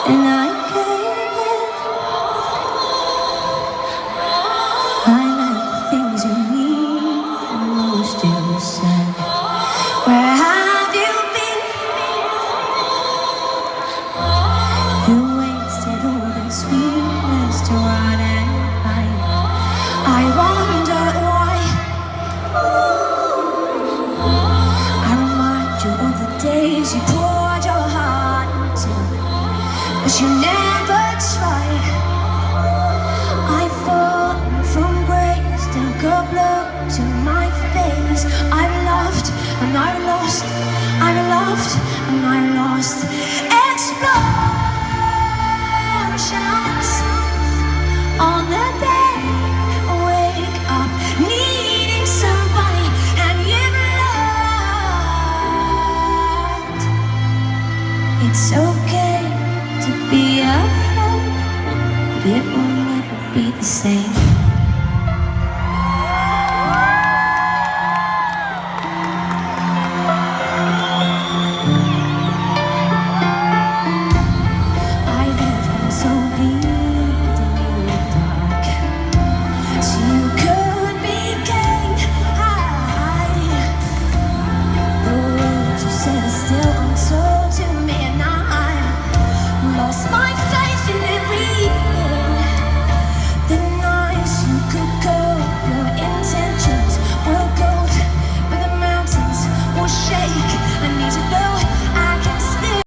and I gave it. I like the things you need the most. You said, where have you been? You wasted all that sweetness to run and hide. I wonder why. I remind you of the days you poured your heart into, but you never tried. I fall from grace, took a blow to my face. I've loved and I've lost, I've loved and I've lost. Explosions on the day, wake up needing somebody, and you've loved. It's okay to be afraid, but it will never be the same.